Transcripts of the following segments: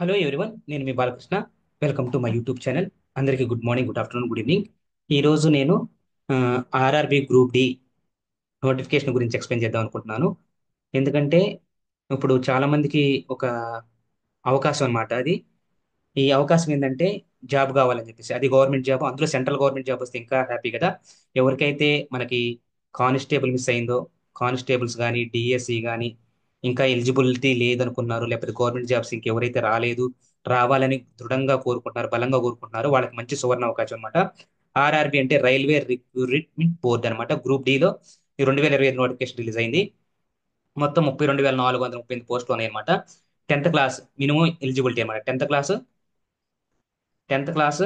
Hello everyone, నేను మీ Balakrishna. Welcome to my YouTube channel. అందరికీ good morning, good afternoon, good evening. ఈరోజు నేను ఆర్ఆర్బి గ్రూప్ డి నోటిఫికేషన్ గురించి ఎక్స్ప్లెయిన్ చేద్దాం అనుకుంటున్నాను. ఎందుకంటే ఇప్పుడు చాలా మందికి ఒక అవకాశం అన్నమాట అది. ఈ అవకాశం ఏంటంటే జాబ్ కావాలని చెప్పేసి, అది గవర్నమెంట్ జాబ్, అందులో సెంట్రల్ గవర్నమెంట్ జాబ్ వస్తే ఇంకా హ్యాపీ కదా. ఎవరికైతే మనకి కానిస్టేబుల్ మిస్ అయిందో, కానిస్టేబుల్స్ కానీ డిఎస్సి కానీ ఇంకా ఎలిజిబిలిటీ లేదనుకున్నారు, లేకపోతే గవర్నమెంట్ జాబ్స్ ఇంకెవరైతే రాలేదు, రావాలని దృఢంగా కోరుకుంటున్నారు, బలంగా కోరుకుంటున్నారు, వాళ్ళకి మంచి సువర్ణ అవకాశం అనమాట. ఆర్ఆర్బి అంటే రైల్వే రిక్రూట్మెంట్ బోర్డ్ అనమాట. గ్రూప్ డిలో ఈ 2025 నోటిఫికేషన్ రిలీజ్ అయింది. మొత్తం 32,438 పోస్టులు ఉన్నాయి అనమాట. 10th క్లాస్ మినిమం ఎలిజిబిలిటీ అనమాట. టెన్త్ క్లాస్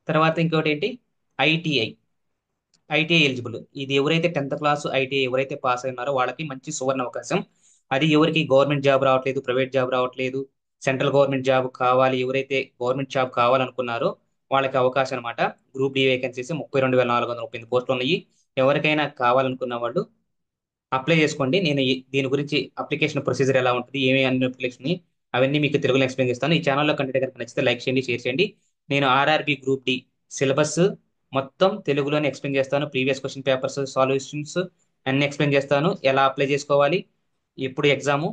తర్వాత ఇంకోటి ఏంటి, ఐటీఐ. ITI eligible. ఇది ఎవరైతే 10th క్లాస్ ఐటీఐ ఎవరైతే పాస్ అయి ఉన్నారో వాళ్ళకి మంచి సువర్ణ అవకాశం. అది ఎవరికి గవర్నమెంట్ జాబ్ రావట్లేదు, ప్రైవేట్ జాబ్ రావట్లేదు, సెంట్రల్ గవర్నమెంట్ జాబ్ కావాలి, ఎవరైతే గవర్నమెంట్ జాబ్ కావాలనుకున్నారో వాళ్ళకి అవకాశం అనమాట. గ్రూప్ డి వేకెన్సీస్ 32,438 పోస్టులు ఉన్నాయి. ఎవరికైనా కావాలనుకున్న వాళ్ళు అప్లై చేసుకోండి. నేను దీని గురించి అప్లికేషన్ ప్రొసీజర్ ఎలా ఉంటుంది, ఏమి అన్ని అప్లికేషన్ అవన్నీ మీకు తెలుగులో ఎక్స్ప్లెయిన్ చేస్తాను. ఈ ఛానల్లో కంటెంట్ కనుక నచ్చితే లైక్ చేయండి, షేర్ చేయండి. నేను ఆర్ఆర్బి గ్రూప్ డి సిలబస్ మొత్తం తెలుగులోనే ఎక్స్ప్లెయిన్ చేస్తాను. ప్రీవియస్ క్వశ్చన్ పేపర్స్ సాల్యూషన్స్ అన్ని ఎక్స్ప్లెయిన్ చేస్తాను. ఎలా అప్లై చేసుకోవాలి, ఎప్పుడు ఎగ్జాము,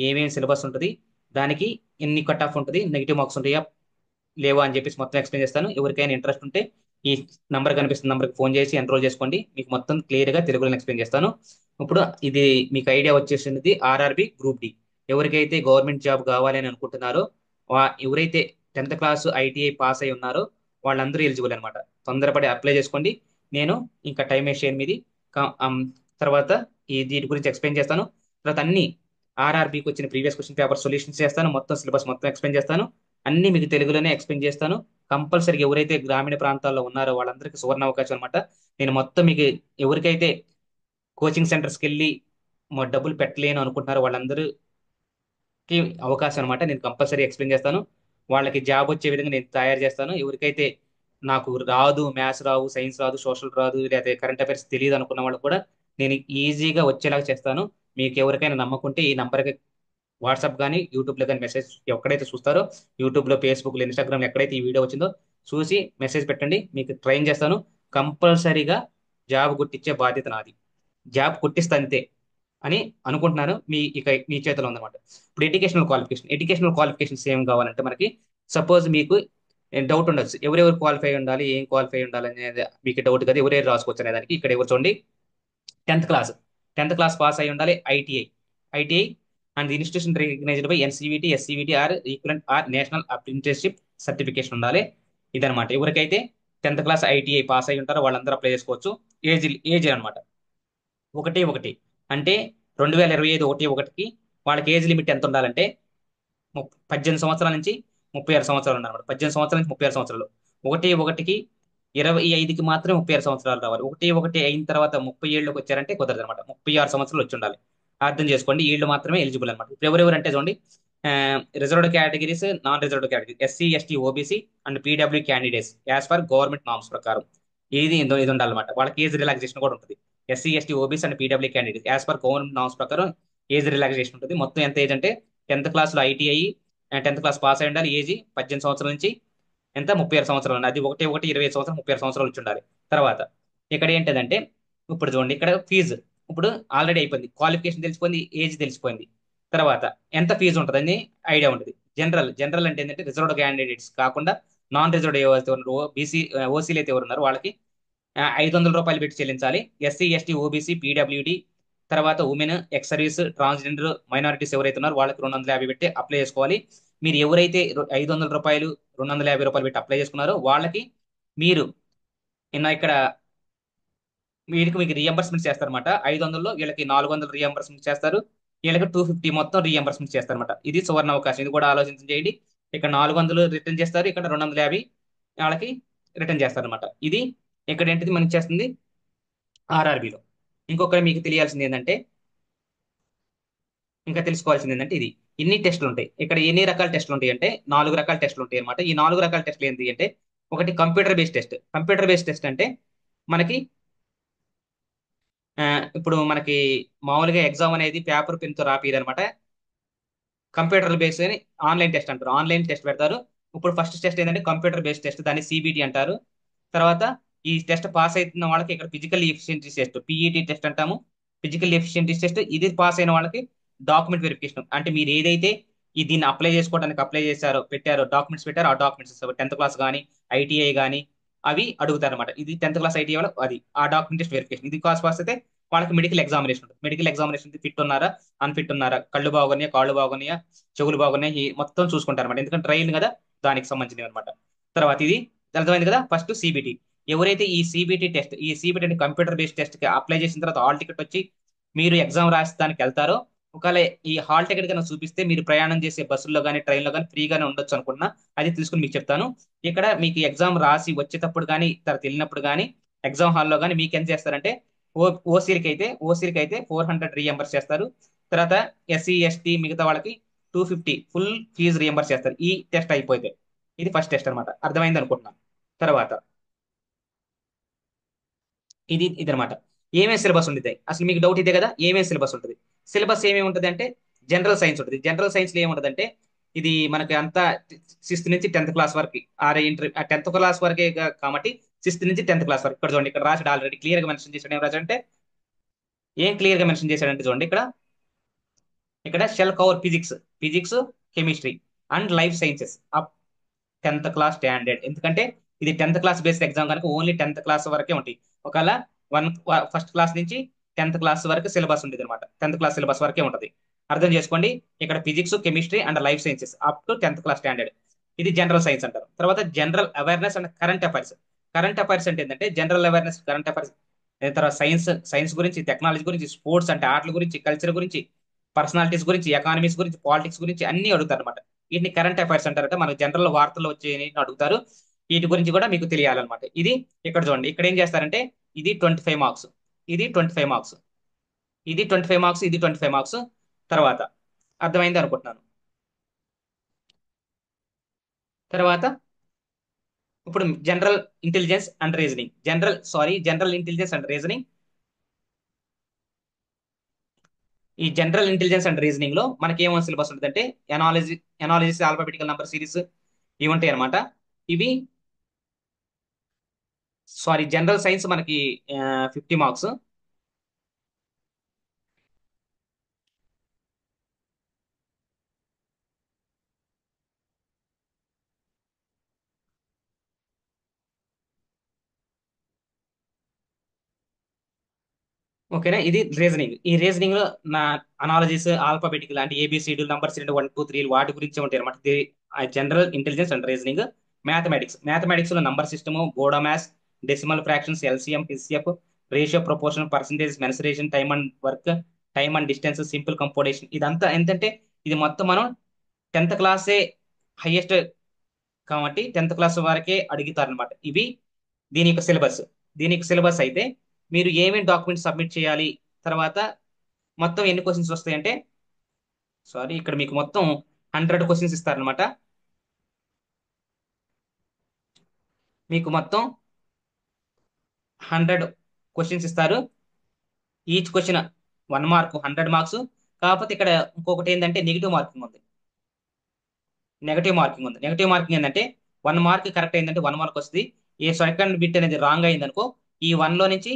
ఏమేమి సిలబస్ ఉంటుంది, దానికి ఎన్ని కట్ ఆఫ్ ఉంటుంది, నెగిటివ్ మార్క్స్ ఉంటాయా లేవా అని చెప్పేసి మొత్తం ఎక్స్ప్లెయిన్ చేస్తాను. ఎవరికైనా ఇంట్రెస్ట్ ఉంటే ఈ నంబర్ కనిపిస్తున్న నంబర్కి ఫోన్ చేసి ఎన్రోల్ చేసుకోండి. మీకు మొత్తం క్లియర్ గా తెలుగులో ఎక్స్ప్లెయిన్ చేస్తాను. ఇప్పుడు ఇది మీకు ఐడియా వచ్చేసింది. ఆర్ఆర్బి గ్రూప్ డి ఎవరికైతే గవర్నమెంట్ జాబ్ కావాలి అని అనుకుంటున్నారో, ఎవరైతే 10th క్లాస్ ఐటీఐ పాస్ అయి ఉన్నారో వాళ్ళందరూ ఎలిజిబుల్ అనమాట. తొందరపడి అప్లై చేసుకోండి. నేను ఇంకా టైం వేస్ట్ చేయను మీది. తర్వాత దీని గురించి ఎక్స్ప్లెయిన్ చేస్తాను. తర్వాత అన్ని ఆర్ఆర్బికి వచ్చిన ప్రీవియస్ క్వశ్చన్ పేపర్ సొల్యూషన్స్ చేస్తాను. మొత్తం సిలబస్ మొత్తం ఎక్స్ప్లెయిన్ చేస్తాను. అన్ని మీకు తెలుగులోనే ఎక్స్ప్లెయిన్ చేస్తాను. కంపల్సరీగా ఎవరైతే గ్రామీణ ప్రాంతాల్లో ఉన్నారో వాళ్ళందరికీ సువర్ణ అవకాశం అనమాట. నేను మొత్తం మీకు ఎవరికైతే కోచింగ్ సెంటర్స్కి వెళ్ళి డబ్బులు పెట్టలేను అనుకుంటున్నారో వాళ్ళందరికీ అవకాశం అనమాట. నేను కంపల్సరీ ఎక్స్ప్లెయిన్ చేస్తాను. వాళ్ళకి జాబ్ వచ్చే విధంగా నేను తయారు చేస్తాను. ఎవరికైతే నాకు రాదు, మ్యాథ్స్ రావు, సైన్స్ రాదు, సోషల్ రాదు, లేకపోతే కరెంట్ అఫైర్స్ తెలియదు అనుకున్న వాళ్ళు కూడా నేను ఈజీగా వచ్చేలాగా చేస్తాను. మీకు ఎవరికైనా నమ్మకుంటే ఈ నంబర్కి వాట్సాప్ కానీ యూట్యూబ్లో కానీ మెసేజ్ ఎక్కడైతే చూస్తారో, యూట్యూబ్లో, ఫేస్బుక్లో, ఇన్స్టాగ్రామ్లో ఎక్కడైతే ఈ వీడియో వచ్చిందో చూసి మెసేజ్ పెట్టండి. మీకు ట్రైన్ చేస్తాను. కంపల్సరీగా జాబ్ కొట్టించే బాధ్యత నాది. జాబ్ కొట్టిస్తా అంతే అని అనుకుంటున్నాను. మీ చేతిలో ఉందన్నమాట. ఇప్పుడు ఎడ్యుకేషనల్ క్వాలిఫికేషన్స్ ఏం కావాలంటే మనకి, సపోజ్ మీకు డౌట్ ఉండొచ్చు, ఎవరెవరు క్వాలిఫై ఉండాలి, ఏం క్వాలిఫై ఉండాలి అనేది మీకు డౌట్ కదా, ఎవరెవరు రాసుకోవచ్చు అనే దానికి ఇక్కడ ఎవరు చూడండి. 10th class 10th class pass అయి ఉండాలి. ITI and institution recognised by NCVT, SCVT or equivalent or national apprenticeship certification ఉండాలి. ఇదనమాట. ఎవరికైతే 10th క్లాస్ ఐటీఐ పాస్ అయి ఉంటారో వాళ్ళందరూ అప్లై చేసుకోవచ్చు. ఏజ్ ఏజ్ అనమాట ఒకటి ఒకటి అంటే 2025 1/1కి వాళ్ళకి ఏజ్ లిమిట్ ఎంత ఉండాలంటే 18 సంవత్సరాల నుంచి 36 సంవత్సరాలు ఉండాలన్నమాట. 18 సంవత్సరాల నుంచి 36 సంవత్సరాలు. 1/1కి 25కి మాత్రమే 36 సంవత్సరాలు రావాలి. 1/1 అయిన తర్వాత 30 ఏళ్ళకి వచ్చారంటే కుదరదు అనమాట. 36 సంవత్సరాలు వచ్చి ఉండాలి. అర్థం చేసుకోండి. వీళ్ళు మాత్రమే ఎలిజిబుల్ అనమాట. ఇప్పుడు ఎవరెవరు అంటే చూడండి, reserved categories, non reserved category, SC, ST, OBC and PW candidates as per government norms ప్రకారం ఇది ఉండాలన్నమాట. వాళ్ళకి ఏజ్ రిలాక్సేషన్ కూడా ఉంటుంది. SC, ST, OBC and PW candidate as per government norms ప్రకారం ఏజ్ రిలాక్సేషన్ ఉంటుంది. మొత్తం ఎంత ఏజ్ అంటే 10th క్లాస్లో ఐటీఐ 10th క్లాస్ పాస్ అయి ఉండాలి. ఏజ్ 18 సంవత్సరాల నుంచి ఎంత 36 సంవత్సరాలు ఉండాలి. అది 1/1 25 సంవత్సరం 36 సంవత్సరాలు వచ్చి ఉండాలి. తర్వాత ఇక్కడ ఏంటంటే ఇప్పుడు చూడండి, ఇక్కడ ఫీజు ఇప్పుడు ఆల్రెడీ అయిపోయింది. క్వాలిఫికేషన్ తెలిసిపోయింది, ఏజ్ తెలిసిపోయింది. తర్వాత ఎంత ఫీజు ఉంటుందని ఐడియా ఉంటుంది. జనరల్ అంటే ఏంటంటే రిజర్వ్డ్ క్యాండిడేట్స్ కాకుండా నాన్ రిజర్వ్డ్ ఎవరైతే ఉన్నారో, బీసీ, ఓసీలు అయితే ఎవరు ఉన్నారో వాళ్ళకి 500 రూపాయలు పెట్టి చెల్లించాలి. ఎస్సీ, ఎస్టీ, ఓబీసీ, పీడబ్ల్యూడి, తర్వాత women, ex service, transgender, minorities ఎవరైతే ఉన్నారో వాళ్ళకి 250 పెట్టి అప్లై చేసుకోవాలి. మీరు ఎవరైతే 500 రూపాయలు, 250 రూపాయలు పెట్టి అప్లై చేసుకున్నారో వాళ్ళకి మీరు ఇక్కడ మీకు రీఎంబర్స్మెంట్ చేస్తారన్నమాట. 500లో వీళ్ళకి 400 రీఎంబర్స్మెంట్ చేస్తారు. వీళ్ళకి 250 మొత్తం రీఎంబర్స్మెంట్ చేస్తారన్నమాట. ఇది సువర్ణ అవకాశం. ఇది కూడా ఆలోచించేయండి. ఇక్కడ 400 రిటర్న్ చేస్తారు, ఇక్కడ 250 వాళ్ళకి రిటర్న్ చేస్తారన్నమాట. ఇది ఇక్కడ ఏంటిది మనకి చేస్తుంది ఆర్ఆర్బిలో. ఇంకొకటి మీకు తెలియాల్సింది ఏంటంటే, ఇంకా తెలుసుకోవాల్సింది ఏంటంటే ఇది ఎన్ని టెస్టులు ఉంటాయి, ఇక్కడ ఎన్ని రకాల టెస్టులు ఉంటాయి అంటే 4 రకాల టెస్టులు ఉంటాయి అనమాట. ఈ 4 రకాల టెస్టులు ఏంటి అంటే, ఒకటి computer based test. Computer based test అంటే మనకి ఇప్పుడు మనకి మామూలుగా ఎగ్జామ్ అనేది పేపర్ పెన్తో రాపియదు అనమాట. కంప్యూటర్ బేస్డ్ అని ఆన్లైన్ టెస్ట్ అంటారు. ఆన్లైన్ టెస్ట్ పెడతారు. ఇప్పుడు ఫస్ట్ టెస్ట్ ఏంటంటే కంప్యూటర్ బేస్డ్ టెస్ట్, దాన్ని సిబిటి అంటారు. తర్వాత ఈ టెస్ట్ పాస్ అవుతున్న వాళ్ళకి ఇక్కడ physical efficiency test, PET test అంటాము. ఫిజికల్ ఎఫిషియన్సీ టెస్ట్ ఇది పాస్ అయిన వాళ్ళకి డాక్యుమెంట్ వెరిఫికేషన్, అంటే మీరు ఏదైతే దీన్ని అప్లై చేసుకోవడానికి అప్లై చేశారో పెట్టారో డాక్యుమెంట్స్ పెట్టారో ఆ డాక్యుమెంట్స్ 10th క్లాస్ కానీ ఐటీఐ కానీ అవి అడుగుతారు అనమాట. ఇది 10th క్లాస్ ఐటీఐ వాళ్ళు అది ఆ డాక్యుమెంట్ టెస్ట్ వెరిఫికేషన్. ఇది పాస్ అయితే వాళ్ళకి మెడికల్ ఎగ్జామినేషన్ ఉంటుంది. మెడికల్ ఎగ్జామినేషన్ ఫిట్ ఉన్నారా అన్ఫిట్ ఉన్నారా, కళ్ళు బాగున్నాయా కాళ్ళు బాగున్నాయా చెవులు బాగున్నాయి మొత్తం చూసుకుంటారు అనమాట. ఎందుకంటే ట్రైన్ కదా, దానికి సంబంధించినవి అనమాట. తర్వాత ఇది అర్థమైంది కదా. ఫస్ట్ సిబిటి, ఎవరైతే ఈ సిబిటి అంటే కంప్యూటర్ బేస్డ్ టెస్ట్ కి అప్లై చేసిన తర్వాత హాల్ టికెట్ వచ్చి మీరు ఎగ్జామ్ రాసడానికి వెళ్తారో, ఒకవేళ ఈ హాల్ టికెట్ కనుక చూపిస్తే మీరు ప్రయాణం చేసే బస్సుల్లో కానీ ట్రైన్లో కానీ ఫ్రీగానే ఉండొచ్చు అనుకున్నా, అది తీసుకుని మీకు చెప్తాను. ఇక్కడ మీకు ఎగ్జామ్ రాసి వచ్చేటప్పుడు కానీ తర్వాత వెళ్ళినప్పుడు కానీ ఎగ్జామ్ హాల్లో కానీ మీకు ఎంత చేస్తారంటే ఓ ఓసీలకి అయితే 400 రీఎంబర్స్ చేస్తారు. తర్వాత ఎస్సీ ఎస్టీ మిగతా వాళ్ళకి 250 ఫుల్ ఫీజు రీఎంబర్స్ చేస్తారు ఈ టెస్ట్ అయిపోతే. ఇది ఫస్ట్ టెస్ట్ అనమాట. అర్థమైంది అనుకుంటున్నాను. తర్వాత ఇది అనమాట. ఏమేమి సిలబస్ ఉంటుంది అసలు మీకు డౌట్ ఇదే కదా, ఏమేమి సిలబస్ ఉంటుంది. సిలబస్ ఏమేమి ఉంటుంది అంటే జనరల్ సైన్స్ ఉంటుంది. జనరల్ సైన్స్ లో ఏముంటదంటే ఇది మనకి అంతా 6th నుంచి 10th క్లాస్ వరకు ఆర్ ఇంటర్ 10th క్లాస్ వరకే కాబట్టి 6th నుంచి 10th క్లాస్ వరకు. ఇక్కడ చూడండి, ఇక్కడ రాసాడు ఆల్రెడీ క్లియర్ గా మెన్షన్ చేశాడు. ఏం రాశాడంటే ఏం క్లియర్ గా మెన్షన్ చేశాడంటే చూడండి ఇక్కడ shell cover physics chemistry and life sciences up 10th class standard. ఎందుకంటే ఇది 10th క్లాస్ బేస్డ్ ఎగ్జామ్ కనుక ఓన్లీ 10th క్లాస్ వరకే ఉంటాయి. ఒకవేళ వన్ ఫస్ట్ క్లాస్ నుంచి 10th క్లాస్ వరకు సిలబస్ ఉండేది అనమాట. 10th క్లాస్ సిలబస్ వరకే ఉంటుంది. అర్థం చేసుకోండి. ఇక్కడ physics chemistry and life sciences up to 10th class standard. ఇది జనరల్ సైన్స్ అంటారు. తర్వాత general awareness and current affairs. Current affairs అంటే ఏంటంటే జనరల్ అవేర్నెస్ కరెంట్ అఫైర్స్, తర్వాత సైన్స్ గురించి, టెక్నాలజీ గురించి, స్పోర్ట్స్ అంటే ఆటల గురించి, కల్చర్ గురించి, పర్సనాలిటీస్ గురించి, ఎకానమీస్ గురించి, పాలిటిక్స్ గురించి అన్ని అడుగుతారు అనమాట. వీటిని కరెంట్ అఫైర్స్ అంటారంటే మనకు జనరల్ వార్తల్లో వచ్చే అడుగుతారు. వీటి గురించి కూడా మీకు తెలియాలన్నమాట. ఇది ఇక్కడ చూడండి, ఇక్కడ ఏం చేస్తారంటే ఇది 25 మార్క్స్, ఇది 25 మార్క్స్, ఇది 25 మార్క్స్, ఇది 25 మార్క్స్. తర్వాత అర్థమైంది అనుకుంటున్నాను. తర్వాత ఇప్పుడు జనరల్ ఇంటెలిజెన్స్ అండ్ రీజనింగ్. ఈ జనరల్ ఇంటెలిజెన్స్ అండ్ రీజనింగ్ లో మనకి ఏమో సిలబస్ ఉంటుందంటే ఎనాలజిస్ ఆల్ఫాబెటికల్ నంబర్ సిరీస్ ఇవి ఉంటాయి అనమాట. ఇవి జనరల్ సైన్స్ మనకి 50 మార్క్స్. ఓకేనా. ఇది రీజనింగ్. ఈ రీజనింగ్ లో నా అనాలజీస్ ఆల్ఫాబెటికల్ అంటే ఏబిసిడి నంబర్స్ 2 1 2 3 వాటి గురించి ఉంటాయి అనమాట. General intelligence and reasoning. Mathematics లో నంబర్ సిస్టమ్, బోర్డా maths, decimal fractions, L C M H C F, ratio proportion, percentage, mensuration, time and work, time and distance, simple computation. ఇదంతా ఏంటంటే ఇది మొత్తం మనం 10th క్లాసే హైయెస్ట్ కాబట్టి 10th క్లాస్ వరకే అడుగుతారు అనమాట. ఇవి దీనికి సిలబస్ అయితే మీరు ఏమేమి డాక్యుమెంట్స్ సబ్మిట్ చేయాలి, తర్వాత మొత్తం ఎన్ని క్వశ్చన్స్ వస్తాయంటే ఇక్కడ మీకు మొత్తం 100 క్వశ్చన్స్ ఇస్తారనమాట. మీకు మొత్తం 100 క్వశ్చన్స్ ఇస్తారు. Each question 1 mark, 100 marks. కాకపోతే ఇక్కడ ఇంకొకటి ఏంటంటే నెగిటివ్ మార్కింగ్ ఏంటంటే 1 మార్క్ కరెక్ట్ అయిందంటే 1 మార్క్ వస్తుంది. ఏ సెకండ్ బిట్ అనేది రాంగ్ అయింది అనుకో ఈ 1లో నుంచి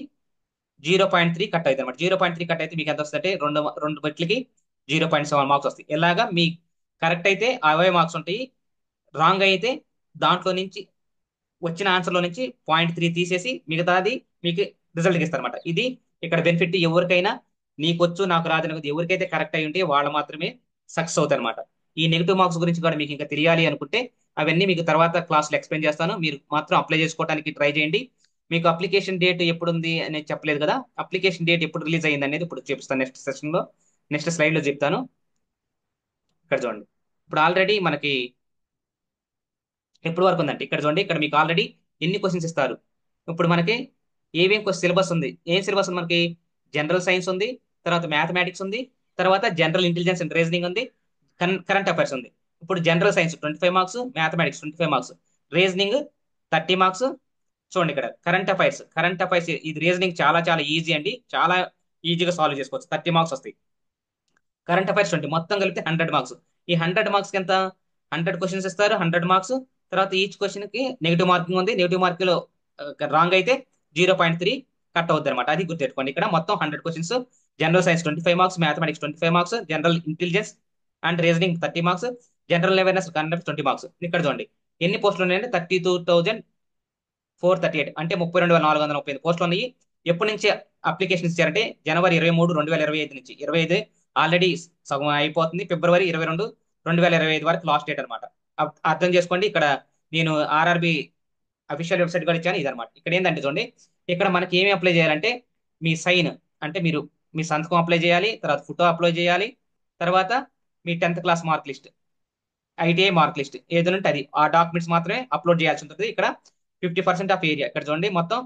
0.3 కట్ అవుతుంది అనమాట. 0.3 కట్ అయితే మీకు ఎంత వస్తుంది అంటే రెండు రెండు బిట్లకి 0.7 మార్క్స్ వస్తాయి. ఎలాగా మీ కరెక్ట్ అయితే 60 మార్క్స్ ఉంటాయి. రాంగ్ అయితే దాంట్లో నుంచి వచ్చిన ఆన్సర్ లో నుంచి 0.3 తీసేసి మిగతాది మీకు రిజల్ట్ ఇస్తారన్నమాట. ఇది ఇక్కడ బెనిఫిట్. ఎవరికైనా నీకొచ్చు నాకు రాదని ఎవరికైతే కరెక్ట్ అయి ఉంటే వాళ్ళు మాత్రమే సక్సెస్ అవుతారు అనమాట. ఈ నెగిటివ్ మార్క్స్ గురించి కూడా మీకు ఇంకా తెలియాలి అనుకుంటే అవన్నీ మీకు తర్వాత క్లాసులో ఎక్స్ప్లెయిన్ చేస్తాను. మీరు మాత్రం అప్లై చేసుకోవడానికి ట్రై చేయండి. మీకు అప్లికేషన్ డేట్ ఎప్పుడు ఉంది అనేది చెప్పలేదు కదా. అప్లికేషన్ డేట్ ఎప్పుడు రిలీజ్ అయ్యింది అనేది ఇప్పుడు చూపిస్తాను నెక్స్ట్ స్లైడ్ లో చెప్తాను. ఇక్కడ చూడండి, ఇప్పుడు ఆల్రెడీ మనకి ఎప్పుడు వరకు ఉందంటే ఇక్కడ చూడండి, ఇక్కడ మీకు ఆల్రెడీ ఎన్ని క్వశ్చన్స్ ఇస్తారు. ఇప్పుడు మనకి ఏమేం సిలబస్ ఉంది, ఏం సిలబస్ ఉంది మనకి జనరల్ సైన్స్ ఉంది, తర్వాత మ్యాథమెటిక్స్ ఉంది, తర్వాత జనరల్ ఇంటెలిజెన్స్ అండ్ రీజనింగ్ ఉంది, కరెంట్ అఫైర్స్ ఉంది. ఇప్పుడు general science 25 marks, mathematics 25 marks, reasoning 30 marks. చూడండి ఇక్కడ కరెంట్ అఫైర్స్ ఇది రీజనింగ్ చాలా చాలా ఈజీ అండి, చాలా ఈజీగా సాల్వ్ చేసుకోవచ్చు. 30 మార్క్స్ వస్తాయి. కరెంట్ అఫైర్స్ 20 మొత్తం కలిపితే 100 మార్క్స్. ఈ 100 మార్క్స్ ఎంత, 100 క్వశ్చన్స్ ఇస్తారు, 100 మార్క్స్. తర్వాత ఈచ్ క్వశ్చన్ కి నెగిటివ్ మార్కింగ్ ఉంది. నెగిటివ్ మార్క్ లో రాంగ్ అయితే 0.3 కట్ అవుద్ది అనమాట. అది గుర్తుపెట్టుకోండి. ఇక్కడ మొత్తం 100 questions. General science 25 marks, mathematics 25 marks, general intelligence and reasoning 30 marks, general awareness Kannada 20 marks. ఇక్కడ చూడండి ఎన్ని పోస్టులు ఉన్నాయంటే 32,438, అంటే 32,435 పోస్టులు ఉన్నాయి. ఎప్పటి నుంచి అప్లికేషన్ ఇచ్చారంటే జనవరి 23, 2025 నుంచి. 25 ఆల్రెడీ సగం అయిపోతుంది. ఫిబ్రవరి 22, 2025 వరకు లాస్ట్ డేట్ అనమాట. అర్థం చేసుకోండి. ఇక్కడ నేను ఆర్ఆర్బి అఫీషియల్ వెబ్సైట్ కూడా ఇచ్చాను. ఇదనమాట. ఇక్కడ ఏంటంటే చూడండి, ఇక్కడ మనకి ఏమి అప్లై చేయాలంటే మీ సైన్, అంటే మీరు మీ సంతకం అప్లై చేయాలి, తర్వాత ఫోటో అప్లై చేయాలి, తర్వాత మీ 10th class mark list, ITI mark list ఏదైనా ఉంటే అది, ఆ డాక్యుమెంట్స్ మాత్రమే అప్లోడ్ చేయాల్సి ఉంటుంది. ఇక్కడ 50% ఆఫ్ ఏరియా. ఇక్కడ చూడండి మొత్తం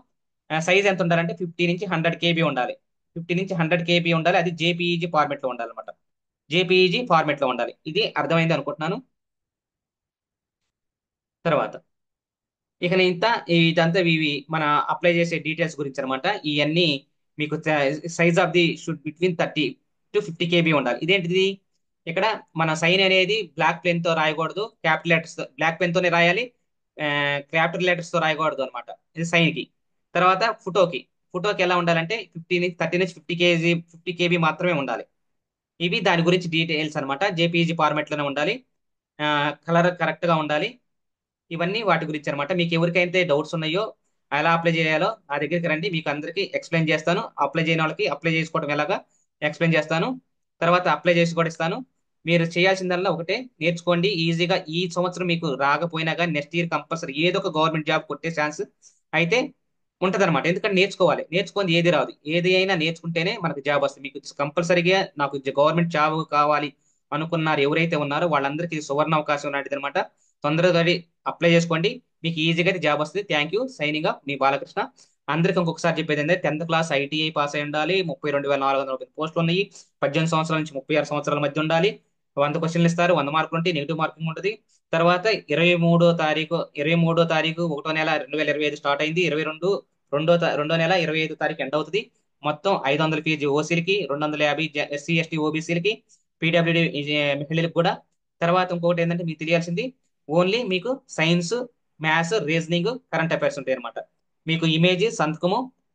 సైజ్ ఎంత ఉండాలంటే 50 నుంచి 100 KB ఉండాలి. 50 నుంచి 100 KB ఉండాలి. అది జేపీఈజీ ఫార్మెట్ లో ఉండాలి అనమాట. జేపీఈజీ ఫార్మెట్ లో ఉండాలి. ఇది అర్థమైంది అనుకుంటున్నాను. తర్వాత ఇక ఇదంతా ఇవి మన అప్లై చేసే డీటెయిల్స్ గురించి అనమాట. ఇవన్నీ మీకు size of the should between 30 to 50 KB ఉండాలి. ఇదేంటిది, ఇక్కడ మన సైన్ అనేది బ్లాక్ పెన్ తో రాయకూడదు, క్యాపిటల్ లెటర్స్ బ్లాక్ పెన్ తోనే రాయాలి, క్యాపిటల్ లెటర్స్ తో రాయకూడదు అనమాట. ఇది సైన్ కి. తర్వాత ఫోటోకి ఎలా ఉండాలంటే 30 నుంచి 50 కేజీ 50 KB మాత్రమే ఉండాలి. ఇవి దాని గురించి డీటెయిల్స్ అనమాట. జేపీఈజీ ఫార్మాట్ లోనే ఉండాలి. కలర్ కరెక్ట్ గా ఉండాలి. ఇవన్నీ వాటి గురించి అనమాట. మీకు ఎవరికైతే డౌట్స్ ఉన్నాయో ఎలా అప్లై చేయాలో నా దగ్గరికి రండి, మీకు అందరికీ ఎక్స్ప్లెయిన్ చేస్తాను. అప్లై చేయని వాళ్ళకి అప్లై చేసుకోవడం ఎలాగా ఎక్స్ప్లెయిన్ చేస్తాను. తర్వాత అప్లై చేసి కూడా ఇస్తాను. మీరు చేయాల్సిందల్లా ఒకటే, నేర్చుకోండి ఈజీగా. ఈ సంవత్సరం మీకు రాకపోయినా కానీ నెక్స్ట్ ఇయర్ కంపల్సరీ ఏదో ఒక గవర్నమెంట్ జాబ్ కొట్టే ఛాన్స్ అయితే ఉంటదన్నమాట. ఎందుకంటే నేర్చుకోవాలి, నేర్చుకుంది ఏది రాదు. ఏది అయినా నేర్చుకుంటేనే మనకు జాబ్ వస్తుంది. మీకు కంపల్సరీగా నాకు గవర్నమెంట్ జాబ్ కావాలి అనుకున్నారు ఎవరైతే ఉన్నారో వాళ్ళందరికీ ఇది సువర్ణ అవకాశం లాంటిది అనమాట. తొందరగా అప్లై చేసుకోండి, మీకు ఈజీగా అయితే జాబ్ వస్తుంది. Thank you. సైనింగ్ ఆఫ్ మీ బాలకృష్ణ. అందరికి ఇంకొకసారి చెప్పేది ఏంటంటే 10th క్లాస్ ఐటీఐ పాస్ అయి ఉండాలి. 32,435 పోస్టులు ఉన్నాయి. 18 సంవత్సరాల నుంచి 36 సంవత్సరాల మధ్య ఉండాలి. 100 క్వశ్చన్లు ఇస్తారు, 100 మార్కులు ఉంటాయి, నెగిటివ్ మార్కింగ్ ఉంటుంది. తర్వాత 23వ తారీఖు 1వ నెల 2025 స్టార్ట్ అయింది. 22వ నెల 25 తారీఖు ఎండ్ అవుతుంది. మొత్తం 500 ఫీజు ఓసీలకి, 250 SC ST ఓబీసీలకి, పీడబ్ల్యూడి మహిళలకు కూడా. తర్వాత ఇంకొకటి ఏంటంటే మీకు తెలియాల్సింది, ఓన్లీ మీకు science, maths, reasoning, current affairs ఉంటాయి అనమాట. మీకు ఇమేజ్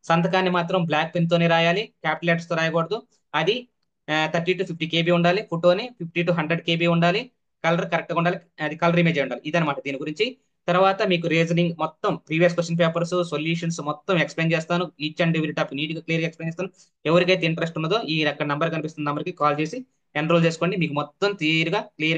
సంతకాన్ని మాత్రం బ్లాక్ పెన్ తోనే రాయాలి, క్యాపిటల్ లెటర్స్ తో రాయకూడదు. అది 30 to 50 KB ఉండాలి. ఫోటోని 50 to 100 KB ఉండాలి. కలర్ కరెక్ట్ గా ఉండాలి, అది కలర్ ఇమేజ్ ఉండాలి. ఇదనమాట దీని గురించి. తర్వాత మీకు రీజనింగ్ మొత్తం ప్రీవియస్ క్వశ్చన్ పేపర్స్, సొల్యూషన్స్ మొత్తం ఎక్స్ప్లెయిన్ చేస్తాను. Each and every topic neat గా క్లియర్ గా ఎక్స్ప్లెయిన్ చేస్తాను. ఎవరికైతే ఇంట్రెస్ట్ ఉన్నదో ఈ అక్కడ నంబర్ కనిపిస్తున్న నంబర్ కి కాల్ చేసి ఎన్రోల్ చేసుకోండి. మీకు మొత్తం క్లియర్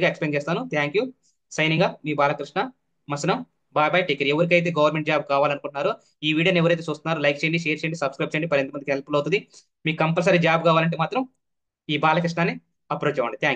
గా ఎక్స్ప్లెయిన్ చేస్తాను. Thank you. సైనింగ్ ఆఫ్ మీ Balakrishna Masanam. Bye bye, take care. ఎవరికైతే గవర్నమెంట్ జాబ్ కావాలనుకుంటున్నారో ఈ వీడియోని ఎవరైతే చూస్తున్నారో లైక్ చేయండి, షేర్ చేయండి, సబ్స్క్రైబ్ చేయండి. 10 మందికి హెల్ప్ అవుతుంది. మీకు కంపల్సరీ జాబ్ కావాలంటే మాత్రం ఈ బాలకృష్ణని అప్రోచ్ అవ్వండి. థ్యాంక్